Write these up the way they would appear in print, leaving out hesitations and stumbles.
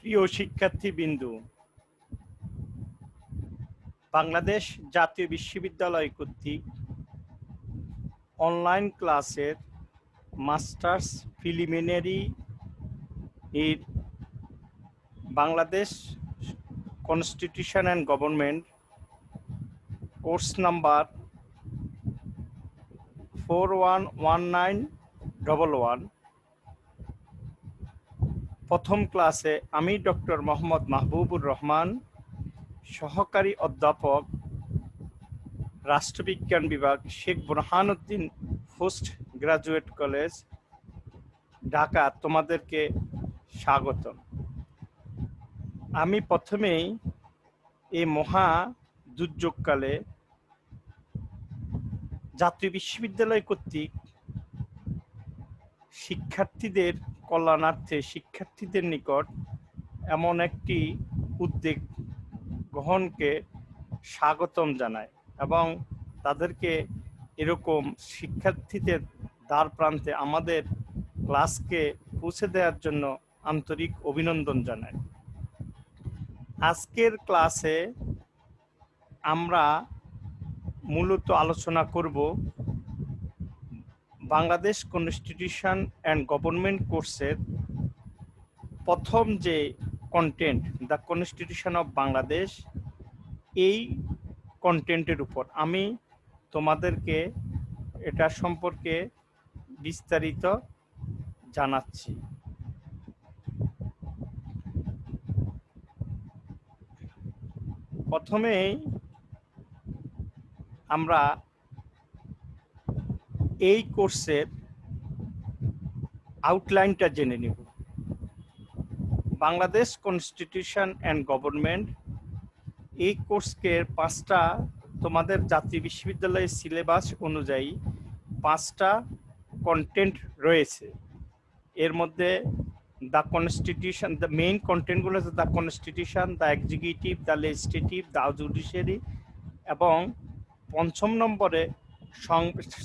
প্রিয় শিক্ষার্থীবৃন্দু, বাংলাদেশ জাতীয় বিশ্ববিদ্যালয় কর্তৃক অনলাইন ক্লাসের মাস্টার্স প্রিলিমিনারি এর Bangladesh constitution and government course number 411911 প্রথম ক্লাসে আমি ডক্টর মোহাম্মদ মাহবুবুর রহমান, সহকারী অধ্যাপক, রাষ্ট্রবিজ্ঞান বিভাগ, Sheikh Burhanuddin post graduate college, Dhaka, তোমাদেরকে স্বাগত। আমি প্রথমেই এই মহা দুর্যোগকালে জাতীয় বিশ্ববিদ্যালয় কর্তৃক শিক্ষার্থীদের কল্যাণার্থে শিক্ষার্থীদের নিকট এমন একটি উদ্যোগ গ্রহণকে স্বাগতম জানাই এবং তাদেরকে এরকম শিক্ষার্থীদের দ্বার প্রান্তে আমাদের ক্লাসকে পৌঁছে দেওয়ার জন্য আন্তরিক অভিনন্দন জানাই। আজকের ক্লাসে আমরা মূলত আলোচনা করব বাংলাদেশ কনস্টিটিউশন অ্যান্ড গভর্নমেন্ট কোর্সের প্রথম যে content, the constitution of Bangladesh, এই কন্টেন্টের উপর আমি তোমাদেরকে এটা সম্পর্কে বিস্তারিত জানাচ্ছি। প্রথমেই আমরা এই কোর্সের আউটলাইনটা জেনে নেব। বাংলাদেশ কনস্টিটিউশন অ্যান্ড গভর্নমেন্ট এই কোর্সকে পাঁচটা, তোমাদের জাতীয় বিশ্ববিদ্যালয়ের সিলেবাস অনুযায়ী পাঁচটা কন্টেন্ট রয়েছে। এর মধ্যে দ্য কনস্টিটিউশন, দ্য মেইন কন্টেন্টগুলো হচ্ছে the constitution, the executive, the legislative, the judiciary, এবং পঞ্চম নম্বরে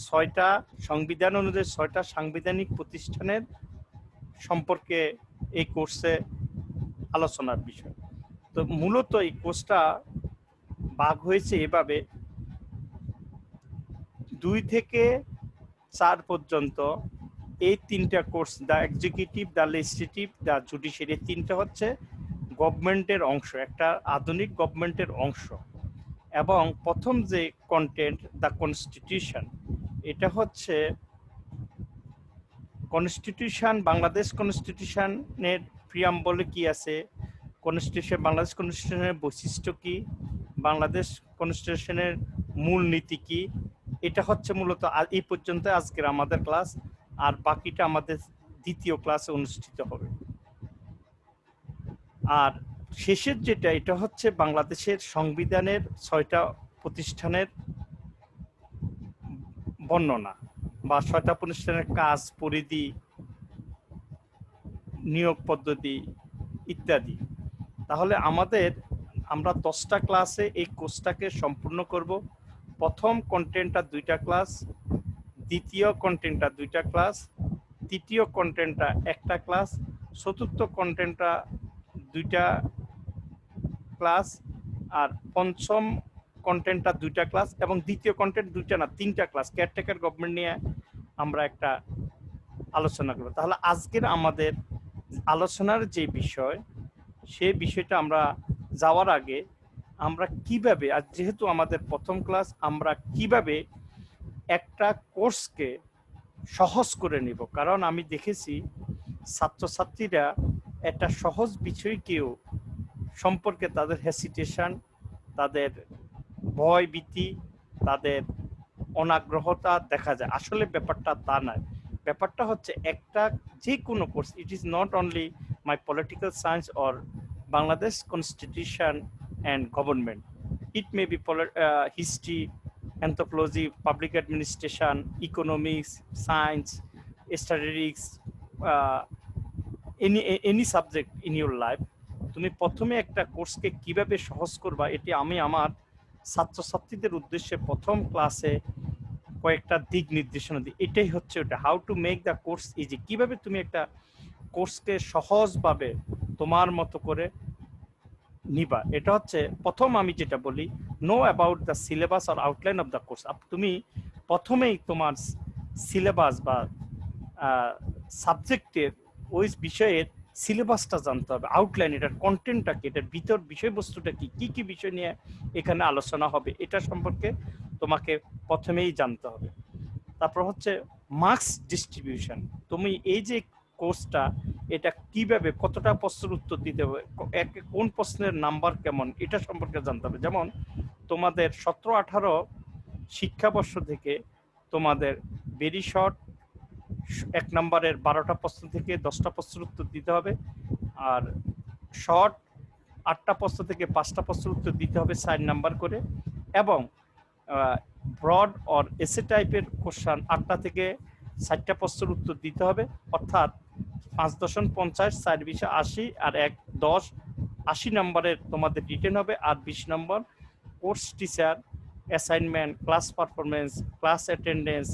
ছয়টা সংবিধান অনুযায়ী ছয়টা সাংবিধানিক প্রতিষ্ঠানের সম্পর্কে এই কোর্সে আলোচনার বিষয়। তো মূলত এই কোর্সটা ভাগ হয়েছে এভাবে, 2 থেকে 4 পর্যন্ত এই তিনটা course, the executive, the legislative, the judiciary, তিনটা হচ্ছে গভর্নমেন্টের অংশ, একটা আধুনিক গভর্নমেন্টের অংশ। এবং প্রথম যে কন্টেন্ট, দ্য কনস্টিটিউশন, এটা হচ্ছে কনস্টিটিউশন, বাংলাদেশ কনস্টিটিউশনের প্রিয়াম্বলে কি আছে, কনস্টিটিউশন, বাংলাদেশ কনস্টিটিউশনের বৈশিষ্ট্য কি, বাংলাদেশ কনস্টিটিউশনের মূল নীতি কি, এটা হচ্ছে মূলত এই পর্যন্ত আজকের আমাদের ক্লাস। আর বাকিটা আমাদের দ্বিতীয় ক্লাসে অনুষ্ঠিত হবে। আর শেষের যেটা, এটা হচ্ছে বাংলাদেশের সংবিধানের 6টা প্রতিষ্ঠানের বর্ণনা বা 6টা প্রতিষ্ঠানের কাজ, পরিধি, নিয়োগ পদ্ধতি ইত্যাদি। তাহলে আমরা 10টা ক্লাসে এই কোর্সটাকে সম্পূর্ণ করব। প্রথম কন্টেন্টটা 2টা ক্লাস, দ্বিতীয় কন্টেন্টটা 2টা ক্লাস, তৃতীয় কন্টেন্টটা 1টা ক্লাস, চতুর্থ কন্টেন্টটা 2টা ক্লাস, আর পঞ্চম কন্টেন্টটা 2টা ক্লাস, এবং দ্বিতীয় কন্টেন্ট 2টা না 3টা ক্লাস, কেয়ারটেকার গভর্নমেন্ট নিয়ে আমরা একটা আলোচনা করব। তাহলে আজকের আমাদের আলোচনার যে বিষয়, সেই বিষয়টা আমরা যাওয়ার আগে আমরা কিভাবে, আজ যেহেতু আমাদের প্রথম ক্লাস, আমরা কিভাবে একটা কোর্সকে সহজ করে নিব। কারণ আমি দেখেছি ছাত্রছাত্রীরা একটা সহজ বিষয়কেও সম্পর্কে তাদের হেসিটেশন, তাদের ভয় ভীতি, তাদের অনাগ্রহতা দেখা যায়। আসলে ব্যাপারটা তা নয়। ব্যাপারটা হচ্ছে একটা যে কোনো course, it is not only my political science or Bangladesh constitution and government, it may be history, anthropology, public administration, economics, science, statistics, any subject in your life. তুমি প্রথমে একটা কোর্সকে কিভাবে সহজ করবা, এটি আমি আমার ছাত্রছাত্রীদের উদ্দেশ্যে প্রথম ক্লাসে কয়েকটা দিক নির্দেশনা দিই। এটাই হচ্ছে ওটা, how to make the course easy. কিভাবে তুমি একটা কোর্সকে সহজভাবে তোমার মতো করে নিবা। এটা হচ্ছে প্রথম আমি যেটা বলি, নো অ্যাবাউট দ্য সিলেবাস আর আউটলাইন অফ দ্য কোর্স। তুমি প্রথমেই তোমার সিলেবাস বা সাবজেক্টের ওই বিষয়ের সিলেবাসটা জানতে হবে, আউটলাইন, এটার কন্টেন্টটা কি, এটার ভিতর বিষয়বস্তুটা কি, কি কি বিষয় নিয়ে এখানে আলোচনা হবে, এটা সম্পর্কে তোমাকে প্রথমেই জানতে হবে। তারপর হচ্ছে মার্কস ডিস্ট্রিবিউশন। তুমি এই যে কোর্সটা, এটা কিভাবে কতটা প্রশ্নের উত্তর দিতে হবে, কোন প্রশ্নের নাম্বার কেমন, এটা সম্পর্কে জানতে হবে। যেমন তোমাদের 17-18 শিক্ষাবর্ষ থেকে তোমাদের ভেরি শর্ট 1 নম্বরের 12টা প্রশ্ন থেকে 10টা প্রশ্নের উত্তর দিতে হবে, আর শর্ট 8টা প্রশ্ন থেকে 5টা প্রশ্নের উত্তর দিতে হবে 4 নাম্বার করে, এবং ব্রড অর এসে টাইপের কোশ্চান 8টা থেকে 60টা প্রশ্নের উত্তর দিতে হবে। অর্থাৎ 5 দশম 50, 4 20 80, আর 1 10, 80 নম্বরের তোমাদের রিটেন হবে। আর 20 নম্বর course teacher assignment, class performance, class attendance,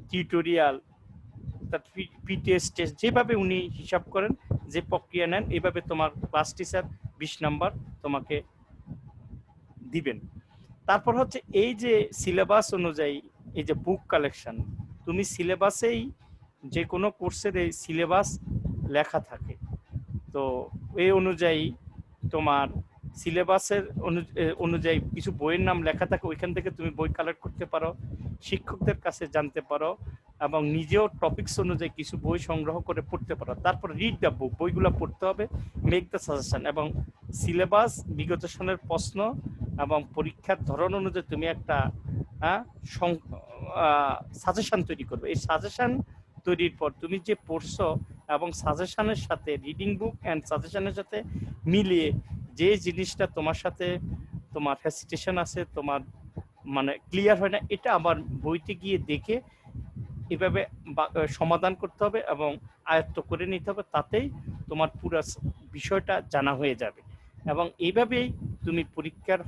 tutorial, PTS test, যেভাবে উনি হিসাব করেন, যে প্রক্রিয়া নেন, এইভাবে তোমার ক্লাস টিচার 20 নাম্বার তোমাকে দিবেন। তারপর হচ্ছে এই যে সিলেবাস অনুযায়ী এই যে বুক কালেকশন, তুমি সিলেবাসেই যে কোনো কোর্সের এই সিলেবাস লেখা থাকে, তো এই অনুযায়ী তোমার সিলেবাসের অনুযায়ী কিছু বইয়ের নাম লেখা থাকে, ওইখান থেকে তুমি বই কালেক্ট করতে পারো, শিক্ষকদের কাছে জানতে পারো, এবং নিজেও টপিকস অনুযায়ী কিছু বই সংগ্রহ করে পড়তে পারো। তারপর রিড দ্য বুক, বইগুলো পড়তে হবে, মেক দ্য সাজেশন, এবং সিলেবাস, বিগত সনের প্রশ্ন এবং পরীক্ষার ধরন অনুযায়ী তুমি একটা সাজেশন তৈরি করবে। এই সাজেশন তৈরির পর তুমি যে পড়ছো এবং সাজেশনের সাথে, রিডিং বুক অ্যান্ড সাজেশনের সাথে মিলিয়ে যে জিনিসটা তোমার সাথে তোমার হেসিটেশন আছে, তোমার মানে ক্লিয়ার হয় না, এটা আবার বইতে গিয়ে দেখে এভাবে সমাধান করতে হবে এবং আয়ত্ত করে নিতে হবে। তাতেই তোমার পুরো বিষয়টা জানা হয়ে যাবে, এবং এইভাবেই তুমি পরীক্ষার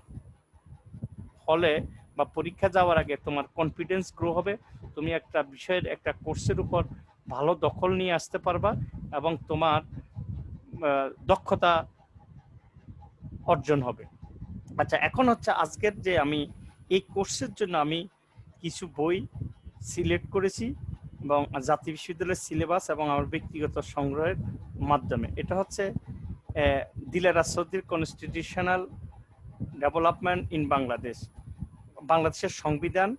হলে বা পরীক্ষা যাওয়ার আগে তোমার কনফিডেন্স গ্রো হবে, তুমি একটা বিষয়ের, একটা কোর্সের উপর ভালো দখল নিয়ে আসতে পারবা, এবং তোমার দক্ষতা অর্জন হবে। আচ্ছা, এখন হচ্ছে আজকের যে আমি এই কোর্সের জন্য আমি কিছু বই সিলেক্ট করেছি, এবং জাতীয় বিশ্ববিদ্যালয়ের সিলেবাস এবং আমার ব্যক্তিগত সংগ্রহের মাধ্যমে। এটা হচ্ছে দিলেরা সৌদির কনস্টিটিউশনাল ডেভেলপমেন্ট ইন বাংলাদেশ, বাংলাদেশের সংবিধান,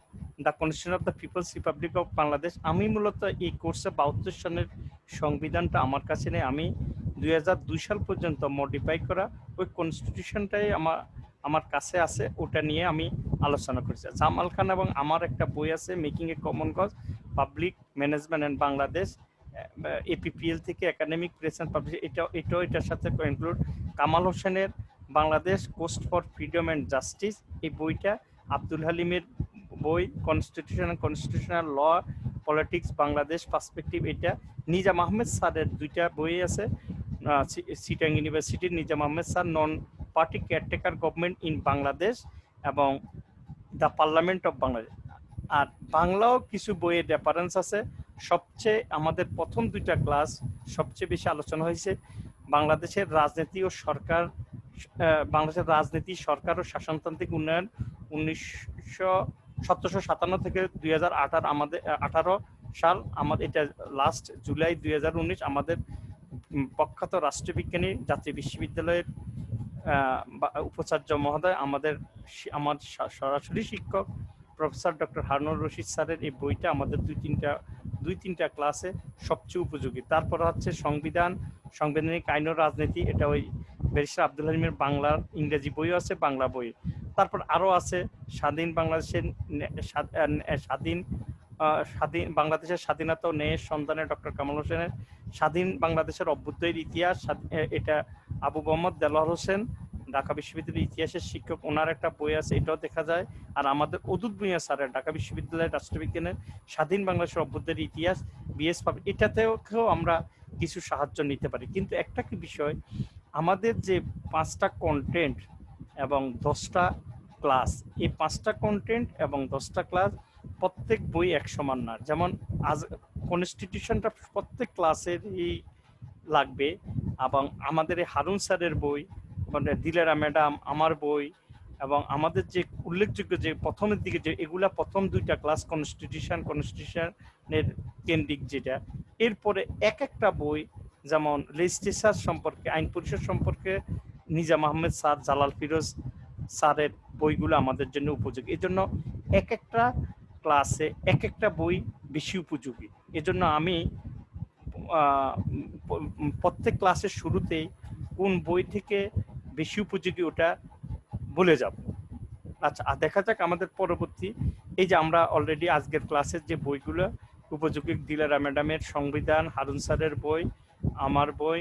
the constitution of the people's republic of Bangladesh. আমি মূলত এই কোর্সে 72 সনের সংবিধানটা আমার কাছে নেই, আমি 2002 সাল পর্যন্ত মডিফাই করা ওই কনস্টিটিউশনটাই আমার কাছে আছে, ওটা নিয়ে আমি আলোচনা করেছি। জামাল খান এবং আমার একটা বই আছে, making a common cause, public management and Bangladesh, APPL থেকে, একাডেমিক প্রেস অ্যান্ড পাবলিশ, এটার সাথে ইনক্লুড কামাল হোসেনের Bangladesh quest for freedom and justice, এই বইটা, আব্দুল হালিমের বই constitutional law, politics, Bangladesh perspective, এটা নিজাম আহমেদ স্যারের 2টা বই আছে, চিটাং ইউনিভার্সিটির Nizam Ahmed sir, non party caretaker government in Bangladesh, এবং দ্য পার্লামেন্ট অফ বাংলাদেশ। আর বাংলাও কিছু বইয়ের রেফারেন্স আছে। সবচেয়ে আমাদের প্রথম 2টা ক্লাস সবচেয়ে বেশি আলোচনা হয়েছে বাংলাদেশের রাজনীতি ও সরকার, বাংলাদেশের রাজনীতি, সরকার ও শাসনতান্ত্রিক উন্নয়ন 1757 থেকে 2018 আমাদের 18 সাল, আমাদের এটা লাস্ট জুলাই 2019 আমাদের প্রখ্যাত রাষ্ট্রবিজ্ঞানী জাতীয় বিশ্ববিদ্যালয়ের উপাচার্য মহোদয়, আমার সরাসরি শিক্ষক প্রফেসর ডক্টর হারুনুর রশিদ স্যারের এই বইটা আমাদের দুই তিনটা ক্লাসে সবচেয়ে উপযোগী। তারপর হচ্ছে সাংবিধানিক আইন ও রাজনীতি, এটা ওই ব্যারিস্টার আব্দুল হালিমের বাংলার, ইংরেজি বইও আছে, বাংলা বই। তারপর আরও আছে স্বাধীন বাংলাদেশের বাংলাদেশের স্বাধীনতা ও ন্যায়ের সন্ধানে ডক্টর কামাল হোসেনের স্বাধীন বাংলাদেশের অভ্যুদয়ের ইতিহাস, এটা আবু মোহাম্মদ দেলোয়ার হোসেন, ঢাকা বিশ্ববিদ্যালয়ের ইতিহাসের শিক্ষক, ওনার একটা বই আছে, এটাও দেখা যায়। আর আমাদের অদূত ভূঁইয়া স্যারের ঢাকা বিশ্ববিদ্যালয়ের রাষ্ট্রবিজ্ঞানের স্বাধীন বাংলাদেশের অভ্যুদয়ের ইতিহাস, বিএস পাবে, এটাতেও আমরা কিছু সাহায্য নিতে পারি। কিন্তু একটা কি বিষয়, আমাদের যে 5টা কন্টেন্ট এবং 10টা ক্লাস, এই 5টা কন্টেন্ট এবং 10টা ক্লাস প্রত্যেক বই এক সমান না। যেমন আজ কনস্টিটিউশনটা প্রত্যেক ক্লাসেরই লাগবে, এবং আমাদের এই হারুন স্যারের বই, মানে দিলেরা ম্যাডাম, আমার বই, এবং আমাদের যে উল্লেখযোগ্য যে প্রথমের দিকে যে এগুলা প্রথম দুইটা ক্লাস কনস্টিটিউশনের কেন্দ্রিক যেটা, এরপরে এক একটা বই যেমন লেজিসলেচার সম্পর্কে, আইন পরিষদ সম্পর্কে নিজাম আহমেদ স্যার, জালাল ফিরোজ স্যারের বইগুলো আমাদের জন্য উপযোগী। এজন্য এক একটা ক্লাসে এক একটা বই বেশি উপযোগী। এজন্য আমি প্রত্যেক ক্লাসের শুরুতেই কোন বই থেকে বেশি উপযোগী ওটা বলে যাব। আচ্ছা, দেখা যাক আমাদের পরবর্তী, এই যে আমরা অলরেডি আজকের ক্লাসের যে বইগুলো উপযোগী, দিলারা ম্যাডামের সংবিধান, হারুন স্যারের বই, আমার বই,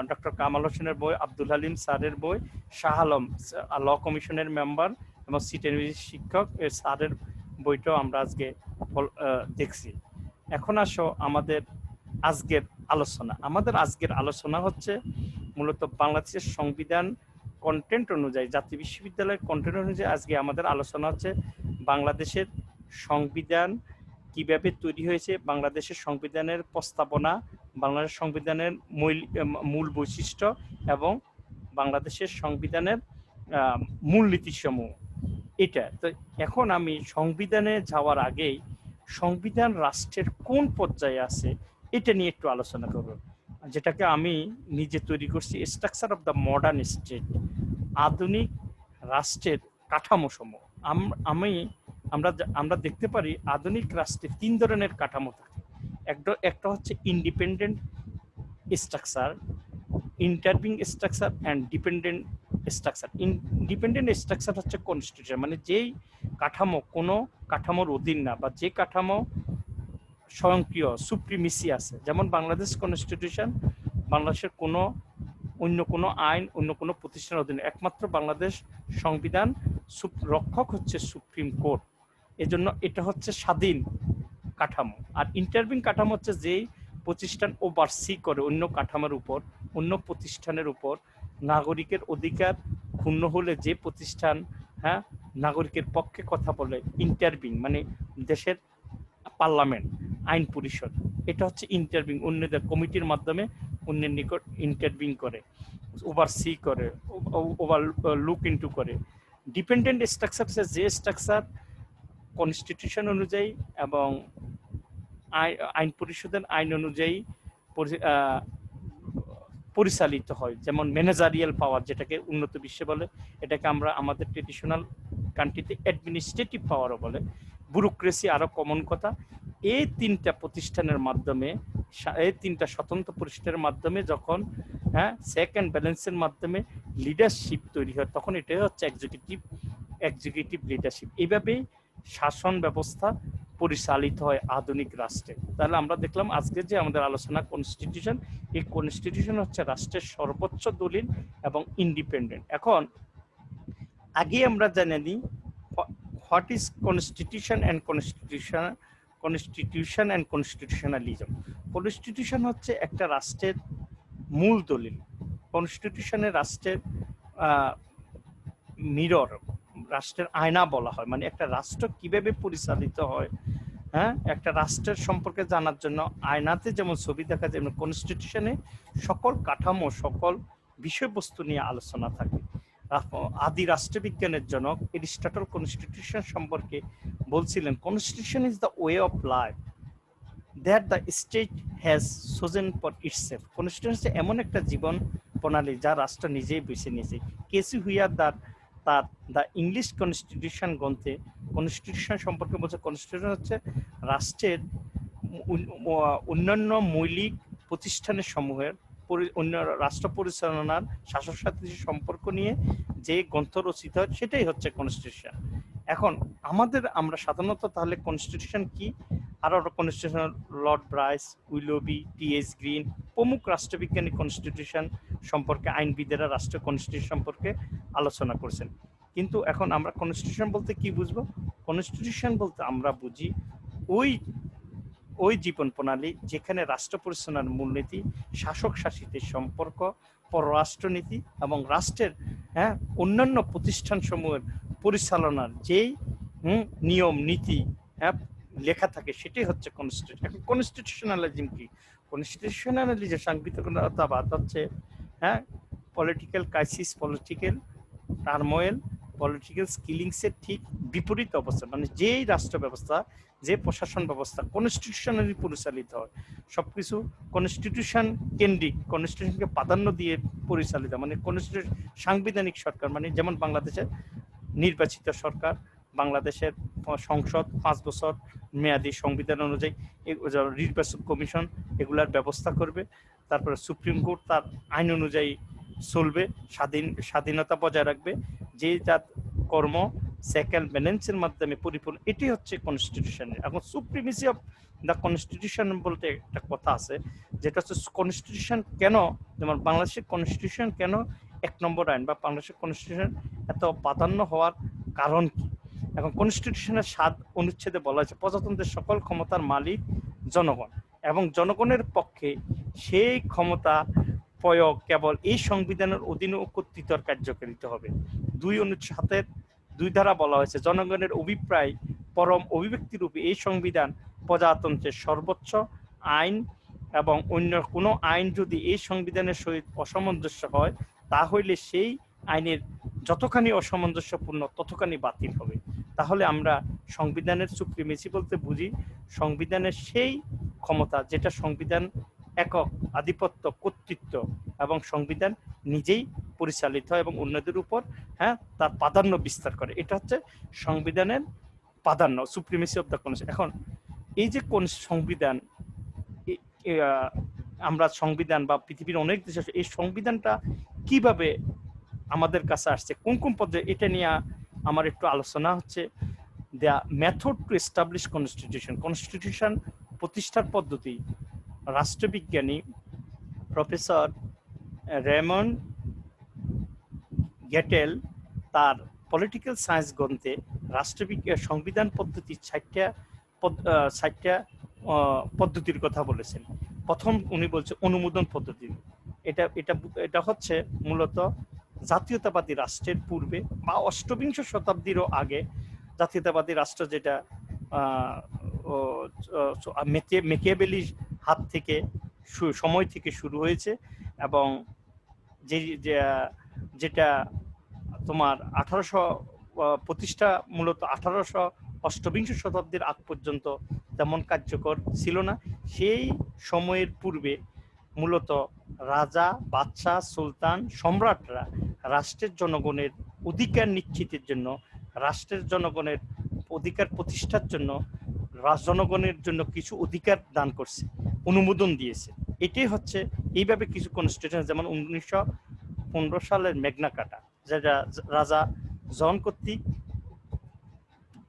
ডক্টর কামাল হোসেনের বই, আব্দুল হালিম স্যারের বই, শাহ আলম ল কমিশনের মেম্বার এবং সিটের শিক্ষক এর স্যারের বইটাও আমরা আজকে দেখছি। এখন আসো আমাদের আজকের আলোচনা। আমাদের আজকের আলোচনা হচ্ছে মূলত বাংলাদেশের সংবিধান কন্টেন্ট অনুযায়ী, জাতীয় বিশ্ববিদ্যালয়ের কন্টেন্ট অনুযায়ী আজকে আমাদের আলোচনা হচ্ছে বাংলাদেশের সংবিধান কিভাবে তৈরি হয়েছে, বাংলাদেশের সংবিধানের প্রস্তাবনা, বাংলাদেশ সংবিধানের মূল বৈশিষ্ট্য এবং বাংলাদেশের সংবিধানের মূলনীতিসমূহ। এটা তো এখন আমি সংবিধানে যাওয়ার আগেই সংবিধান রাষ্ট্রের কোন পর্যায়ে আছে এটা নিয়ে একটু আলোচনা করব, যেটাকে আমি নিজে তৈরি করছি, structure of the modern state, আধুনিক রাষ্ট্রের কাঠামো সমূহ। আমরা দেখতে পারি আধুনিক রাষ্ট্রে তিন ধরনের কাঠামো থাকে। একটা হচ্ছে independent structure, intervening structure and dependent structure. Independent structure হচ্ছে কনস্টিটিউশন, মানে যেই কাঠামো কোনো কাঠামোর অধীন না, বা যে কাঠামো স্বয়ংক্রিয় সুপ্রিমেসি আছে। যেমন বাংলাদেশ কনস্টিটিউশন, বাংলাদেশের কোনো অন্য কোনো আইন, অন্য কোনো প্রতিষ্ঠানের অধীনে, একমাত্র বাংলাদেশ সংবিধান রক্ষক হচ্ছে সুপ্রিম কোর্ট। এজন্য এটা হচ্ছে স্বাধীন কাঠামো। আর ইন্টারভিং কাঠামো হচ্ছে যেই প্রতিষ্ঠান ওভারসি করে অন্য কাঠামোর উপর, অন্য প্রতিষ্ঠানের উপর, নাগরিকের অধিকার ক্ষুণ্ণ হলে যে প্রতিষ্ঠান নাগরিকের পক্ষে কথা বলে, ইন্টারভিং মানে দেশের পার্লামেন্ট, আইন পরিষদ, এটা হচ্ছে ইন্টারভিং, অন্যদের কমিটির মাধ্যমে অন্যের নিকট ইন্টারভিং করে, ওভারসি করে, ওভার লুক ইন্টু করে। ডিপেন্ডেন্ট স্ট্রাকচার হচ্ছে যে স্ট্রাকচার কনস্টিটিউশন অনুযায়ী এবং আইন পরিষদের আইন অনুযায়ী পরিচালিত হয়। যেমন ম্যানেজারিয়াল পাওয়ার, যেটাকে উন্নত বিশ্বে বলে, এটাকে আমরা আমাদের ট্রেডিশনাল কান্ট্রিতে অ্যাডমিনিস্ট্রেটিভ পাওয়ারও বলে, ব্যুরোক্রেসি আরো কমন কথা। এই তিনটা প্রতিষ্ঠানের মাধ্যমে, এই তিনটা স্বতন্ত্র প্রতিষ্ঠানের মাধ্যমে যখন চেক অ্যান্ড ব্যালেন্সের মাধ্যমে লিডারশিপ তৈরি হয়, তখন এটাই হচ্ছে এক্সিকিউটিভ লিডারশিপ। এইভাবেই শাসন ব্যবস্থা পরিচালিত হয় আধুনিক রাষ্ট্রে। তাহলে আমরা দেখলাম আজকে যে আমাদের আলোচনা কনস্টিটিউশন, এই কনস্টিটিউশন হচ্ছে রাষ্ট্রের সর্বোচ্চ দলিল এবং ইন্ডিপেন্ডেন্ট। এখন আগে আমরা জেনে নিই what is constitution and কনস্টিটিউশনালিজম। Constitution হচ্ছে একটা রাষ্ট্রের মূল দলিল। কনস্টিটিউশনের রাষ্ট্রের মিরর, রাষ্ট্রের আয়না বলা হয়। মানে একটা রাষ্ট্র কিভাবে পরিচালিত হয়, একটা রাষ্ট্রের সম্পর্কে জানার জন্য আয়নাতে যেমন ছবি দেখা যায়, কনস্টিটিউশনে সকল কাঠামো, সকল বিষয়বস্তু নিয়ে আলোচনা থাকে। আদি রাষ্ট্রবিজ্ঞানের জনক এরিস্টটল কনস্টিটিউশন সম্পর্কে বলছিলেন, constitution is the way of life that the state has chosen for itself. Constitution হচ্ছে এমন একটা জীবন প্রণালী যা রাষ্ট্র নিজেই বেছে নিয়েছে। কেসি হুইয়ার তার দ্য ইংলিশ কনস্টিটিউশন গ্রন্থে কনস্টিটিউশন সম্পর্কে বলছে, কনস্টিটিউশন হচ্ছে রাষ্ট্রের অন্যান্য মৌলিক প্রতিষ্ঠানের সমূহের অন্য রাষ্ট্র পরিচালনার শাসক সাথে সম্পর্ক নিয়ে যে গ্রন্থ রচিত হয়, সেটাই হচ্ছে কনস্টিটিউশন। এখন আমরা সাধারণত তাহলে কনস্টিটিউশন কি, আরো constitution Lord Bryce, Willoughby, T H. Green প্রমুখ রাষ্ট্রবিজ্ঞানী কনস্টিটিউশন সম্পর্কে, আইনবিদেরা রাষ্ট্র কনস্টিটিউশন সম্পর্কে আলোচনা করেছেন। কিন্তু এখন আমরা কনস্টিটিউশন বলতে কি বুঝবো? কনস্টিটিউশন বলতে আমরা বুঝি ওই জীবন প্রণালী যেখানে রাষ্ট্র পরিচালনার মূলনীতি, শাসক শাসিতের সম্পর্ক, পররাষ্ট্রনীতি এবং রাষ্ট্রের অন্যান্য প্রতিষ্ঠান সমূহের পরিচালনার যেই নিয়ম নীতি লেখা থাকে সেটাই হচ্ছে কনস্টিটিউশন। এখন কনস্টিটিউশনালিজম কি? কনস্টিটিউশনালিজম সাংবিধানিকতাবাদ হচ্ছে political crisis, political turmoil, political স্কিলিংসের ঠিক বিপরীত অবস্থা, মানে যেই রাষ্ট্র ব্যবস্থা, যে প্রশাসন ব্যবস্থা কনস্টিটিউশনালি পরিচালিত হয়, সবকিছু কনস্টিটিউশন কেন্দ্রিক, কনস্টিটিউশনকে প্রাধান্য দিয়ে পরিচালিত, মানে কনস্টিটিউশন সাংবিধানিক সরকার, মানে যেমন বাংলাদেশের নির্বাচিত সরকার, বাংলাদেশের সংসদ 5 বছর মেয়াদী সংবিধান অনুযায়ী নির্বাচন কমিশন এগুলার ব্যবস্থা করবে, তারপরে সুপ্রিম কোর্ট তার আইন অনুযায়ী চলবে, স্বাধীনতা বজায় রাখবে, যে যার কর্ম সেকেন্ড ব্যালেন্সের মাধ্যমে পরিপূর্ণ, এটি হচ্ছে কনস্টিটিউশনের। এখন সুপ্রিমেসি অফ দ্য কনস্টিটিউশন বলতে একটা কথা আছে, যেটা হচ্ছে কনস্টিটিউশন কেন, যেমন বাংলাদেশের কনস্টিটিউশন কেন 1 নম্বর আইন, বা বাংলাদেশের কনস্টিটিউশন এত প্রাধান্য হওয়ার কারণ কি? এখন কনস্টিটিউশনের 7 অনুচ্ছেদে বলা হয়েছে প্রজাতন্ত্রের সকল ক্ষমতার মালিক জনগণ, এবং জনগণের পক্ষে সেই ক্ষমতা প্রয়োগ কেবল এই সংবিধানের অধীনে ও কর্তৃত্ব কার্যকারিত হবে। 2 অনুচ্ছেদের 2 ধারা বলা হয়েছে জনগণের অভিপ্রায় পরম অভিব্যক্তি রূপে এই সংবিধান প্রজাতন্ত্রের সর্বোচ্চ আইন, এবং অন্য কোনো আইন যদি এই সংবিধানের সহিত অসামঞ্জস্য হয় তা হইলে সেই আইনের যতখানি অসামঞ্জস্যপূর্ণ ততখানি বাতিল হবে। তাহলে আমরা সংবিধানের সুপ্রিমেসি বলতে বুঝি সংবিধানের সেই ক্ষমতা যেটা সংবিধান একক আধিপত্য, কর্তৃত্ব, এবং সংবিধান নিজেই পরিচালিত হয় এবং অন্যদের উপর তার প্রাধান্য বিস্তার করে। এটা হচ্ছে সংবিধানের প্রাধান্য, সুপ্রিমেসি অফ দ্য কনস্টিটিউশন। এখন এই যে কোন সংবিধান, আমরা সংবিধান বা পৃথিবীর অনেক দেশে এই সংবিধানটা কিভাবে আমাদের কাছে আসছে, কোন কোন পদ্ধতি, এটা নিয়ে আমার একটু আলোচনা হচ্ছে। The method to establish constitution, constitution প্রতিষ্ঠার পদ্ধতি। রাষ্ট্রবিজ্ঞানী প্রফেসর রেমন গেটেল তার পলিটিক্যাল সায়েন্স গ্রন্থে রাষ্ট্রবিজ্ঞান সংবিধান পদ্ধতির 60টা পদ্ধতির কথা বলেছেন। প্রথম উনি বলছে অনুমোদন পদ্ধতি। এটা হচ্ছে মূলত জাতীয়তাবাদী রাষ্ট্রের পূর্বে বা অষ্টবিংশ শতাব্দীরও আগে জাতীয়তাবাদী রাষ্ট্র যেটা মেকিয়াভেলির হাত থেকে সময় থেকে শুরু হয়েছে, এবং যেটা তোমার 1800 প্রতিষ্ঠা মূলত 1800 অষ্টবিংশ শতাব্দীর আগ পর্যন্ত তেমন কার্যকর ছিল না। সেই সময়ের পূর্বে মূলত রাজা, বাদশাহ, সুলতান, সম্রাটরা রাষ্ট্রের জনগণের অধিকার নিশ্চিতের জন্য, রাষ্ট্রের জনগণের অধিকার প্রতিষ্ঠার জন্য জনগণের জন্য কিছু অধিকার দান করছে, অনুমোদন দিয়েছে। এটাই হচ্ছে এইভাবে কিছু কনস্টিটিউশন, যেমন 1915 সালের ম্যাগনা কার্টা, যেটা রাজা জন কর্তৃক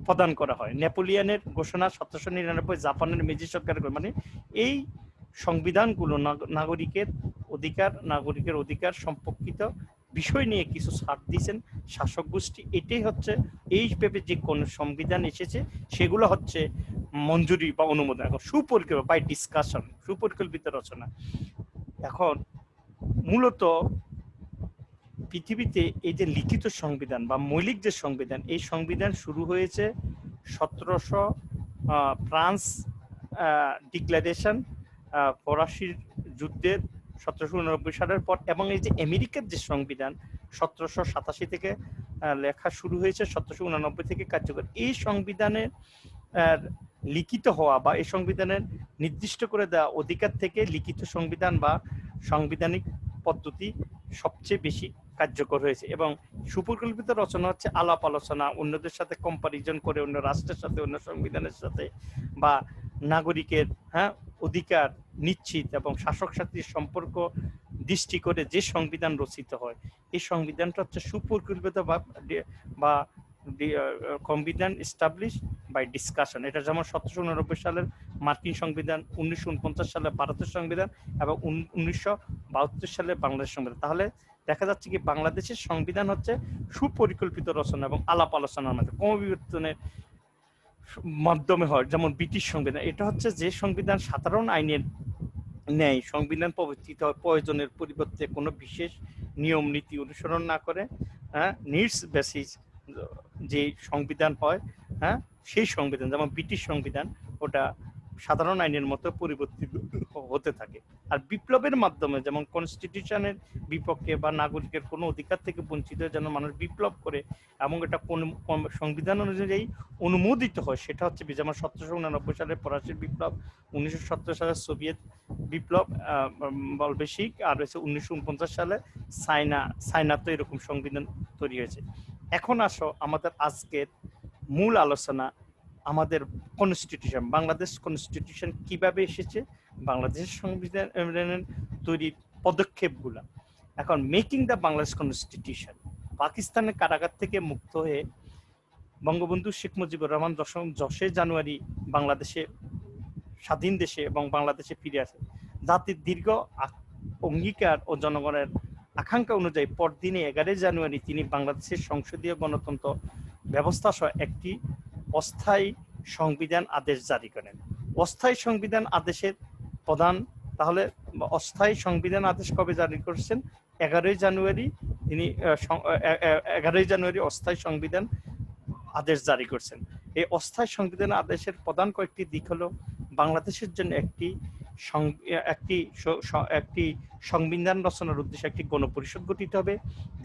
প্রদান করা হয়, নেপোলিয়নের ঘোষণা 1799, জাপানের মেজি সরকারের, মানে এই সংবিধানগুলো নাগরিকের অধিকার সম্পর্কিত বিষয় নিয়ে কিছু ছাড় দিয়েছেন শাসক গোষ্ঠী। এটাই হচ্ছে এইভাবে যে কোন সংবিধান এসেছে সেগুলো হচ্ছে মঞ্জুরি বা অনুমোদন, এখন সুপরিকল্পিত বাই ডিসকাশন, সুপরিকল্পিত রচনা। এখন মূলত পৃথিবীতে এই যে লিখিত সংবিধান বা মৌলিক যে সংবিধান, এই সংবিধান শুরু হয়েছে 1700 ফ্রান্স ডিক্লারেশন, ফরাসির যুদ্ধের 1789 সালের পর, এবং এই যে আমেরিকার যে সংবিধান 1787 থেকে লেখা শুরু হয়েছে, 1789 থেকে কার্যকর। এই সংবিধানের লিখিত হওয়া বা এই সংবিধানের নির্দিষ্ট করে দেওয়া অধিকার থেকে লিখিত সংবিধান বা সাংবিধানিক পদ্ধতি সবচেয়ে বেশি কার্যকর হয়েছে। এবং সুপরিকল্পিত রচনা হচ্ছে আলাপ আলোচনা, অন্যদের সাথে কম্পারিজন করে, অন্য রাষ্ট্রের সাথে, অন্য সংবিধানের সাথে, বা নাগরিকের অধিকার নিশ্চিত এবং শাসক শাস্তির সম্পর্ক দৃষ্টি করে যে সংবিধান রচিত হয়, এই সংবিধানটা হচ্ছে সুপরিকল্পিত বা সংবিধান এস্টাবলিশ বাই ডিসকাশন। এটা যেমন 1789 সালের মার্কিন সংবিধান, 1949 সালের ভারতের সংবিধান, এবং 1972 সালের বাংলাদেশ সংবিধান। তাহলে দেখা যাচ্ছে কি বাংলাদেশের সংবিধান হচ্ছে সুপরিকল্পিত রচনা এবং আলাপ আলোচনার মাধ্যমে ক্রমবিবর্তনের মাধ্যমে হয়। যেমন ব্রিটিশ সংবিধান, এটা হচ্ছে যে সংবিধান সাধারণ আইনের ন্যায় সংবিধান প্রবর্তিত হয়, প্রয়োজনের পরিবর্তে কোনো বিশেষ নিয়ম নীতি অনুসরণ না করে নিডস বেসিস যে সংবিধান হয়, সেই সংবিধান, যেমন ব্রিটিশ সংবিধান, ওটা সাধারণ আইনের মতো পরিবর্তিত হতে থাকে। আর বিপ্লবের মাধ্যমে যেমন কনস্টিটিউশনের বিপক্ষে বা নাগরিকের কোনো অধিকার থেকে বঞ্চিত যেন মানুষ বিপ্লব করে এবং এটা কোন সংবিধান অনুযায়ী অনুমোদিত হয়, সেটা হচ্ছে যেমন 1789 সালের ফরাসি বিপ্লব, 1917 সালের সোভিয়েত বিপ্লব বলবেশিক, আর হচ্ছে 1949 সালে সাইনাতে এরকম সংবিধান তৈরি হয়েছে। এখন আসো আমাদের আজকের মূল আলোচনা, আমাদের কনস্টিটিউশন, বাংলাদেশ কনস্টিটিউশন কিভাবে এসেছে, বাংলাদেশের সংবিধানের তৈরির পদক্ষেপগুলা। এখন মেকিং দ্য বাংলাদেশ কনস্টিটিউশন, পাকিস্তানের কারাগার থেকে মুক্ত হয়ে বঙ্গবন্ধু শেখ মুজিবুর রহমান 10 জানুয়ারি বাংলাদেশে স্বাধীন দেশে এবং বাংলাদেশে ফিরে আসে। জাতির দীর্ঘ অঙ্গীকার ও জনগণের আকাঙ্ক্ষা অনুযায়ী পরদিনে 11 জানুয়ারি তিনি বাংলাদেশের সংসদীয় গণতন্ত্র ব্যবস্থা সহ একটি অস্থায়ী সংবিধান আদেশ জারি করেন। অস্থায়ী সংবিধান আদেশের প্রধান, তাহলে অস্থায়ী সংবিধান আদেশ কবে জারি করেছেন? 11 জানুয়ারি তিনি 11 জানুয়ারি অস্থায়ী সংবিধান আদেশ জারি করছেন। এই অস্থায়ী সংবিধান আদেশের প্রধান কয়েকটি দিক হলো, বাংলাদেশের জন্য একটি সংবিধান রচনার উদ্দেশ্যে একটি গণপরিষদ গঠিত হবে,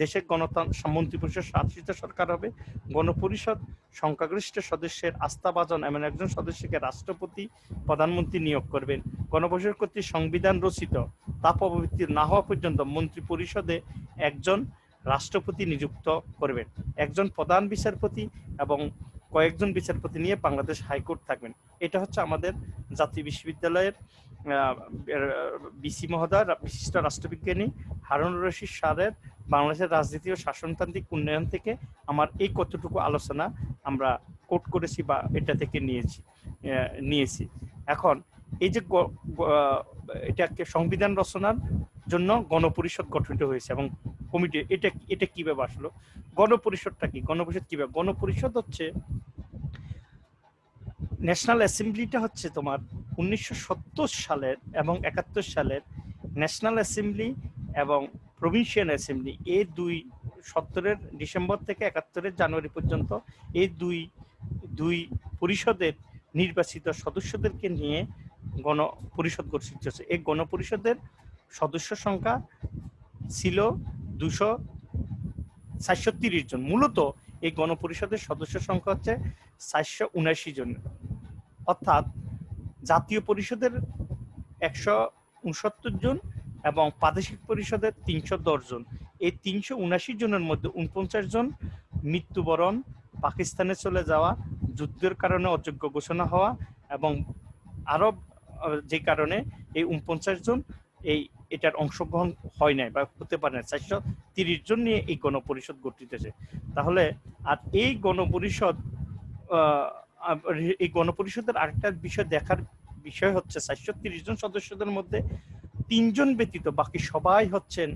দেশের গণতন্ত্র মন্ত্রিপরিষদ শাসিত সরকার হবে, গণপরিষদ সংখ্যাগরিষ্ঠ সদস্যের আস্থাভাজন এমন একজন সদস্যকে রাষ্ট্রপতি প্রধানমন্ত্রী নিয়োগ করবেন। গণপরিষদ কর্তৃক সংবিধান রচিত তা প্রবর্তিত না হওয়া পর্যন্ত মন্ত্রী পরিষদে একজন রাষ্ট্রপতি নিযুক্ত করবেন, একজন প্রধান বিচারপতি এবং কয়েকজন বিচারপতি নিয়ে বাংলাদেশ হাইকোর্ট থাকবেন। এটা হচ্ছে আমাদের জাতীয় বিশ্ববিদ্যালয়ের বিসি মহোদয়, বিশিষ্ট রাষ্ট্রবিজ্ঞানী হারুনুর রশিদ স্যারের বাংলাদেশের রাজনীতি ও শাসনতান্ত্রিক উন্নয়ন থেকে আমার এই কতটুকু আলোচনা আমরা কোট করেছি বা এটা থেকে নিয়েছি। এখন এই যে এটাকে সংবিধান রচনার জন্য গণপরিষদ গঠিত হয়েছে এবং কমিটি, এটা কিভাবে আসলো? গণপরিষদটা কি? গণপরিষদ কিভাবে? গণপরিষদ হচ্ছে ন্যাশনাল অ্যাসেম্বলিটা হচ্ছে তোমার 1970 সালের এবং 71 সালের ন্যাশনাল অ্যাসেম্বলি এবং প্রভিন্সিয়াল অ্যাসেম্বলি, এই 70-এর ডিসেম্বর থেকে 71-এর জানুয়ারি পর্যন্ত এই দুই পরিষদের নির্বাচিত সদস্যদেরকে নিয়ে গণপরিষদ গঠিত হয়েছে। এই গণপরিষদের সদস্য সংখ্যা ছিল 430 জন। মূলত এই গণপরিষদের সদস্য সংখ্যা হচ্ছে 479 জন, অর্থাৎ জাতীয় পরিষদের 169 জন এবং প্রাদেশিক পরিষদের 310 জন। এই 379 জনের মধ্যে 49 জন মৃত্যুবরণ, পাকিস্তানে চলে যাওয়া, যুদ্ধের কারণে অযোগ্য ঘোষণা হওয়া এবং আরো যে কারণে এই 49 জন এটার অংশগ্রহণ হয় নাই বা হতে পারে না। 430 জন নিয়ে এই গণপরিষদ গঠিত হয়েছে। তাহলে আর এই গণপরিষদের আরেকটা বিষয় দেখার বিষয় হচ্ছে 430 জন সদস্যদের মধ্যে 3 জন ব্যতীত বাকি সবাই হচ্ছেন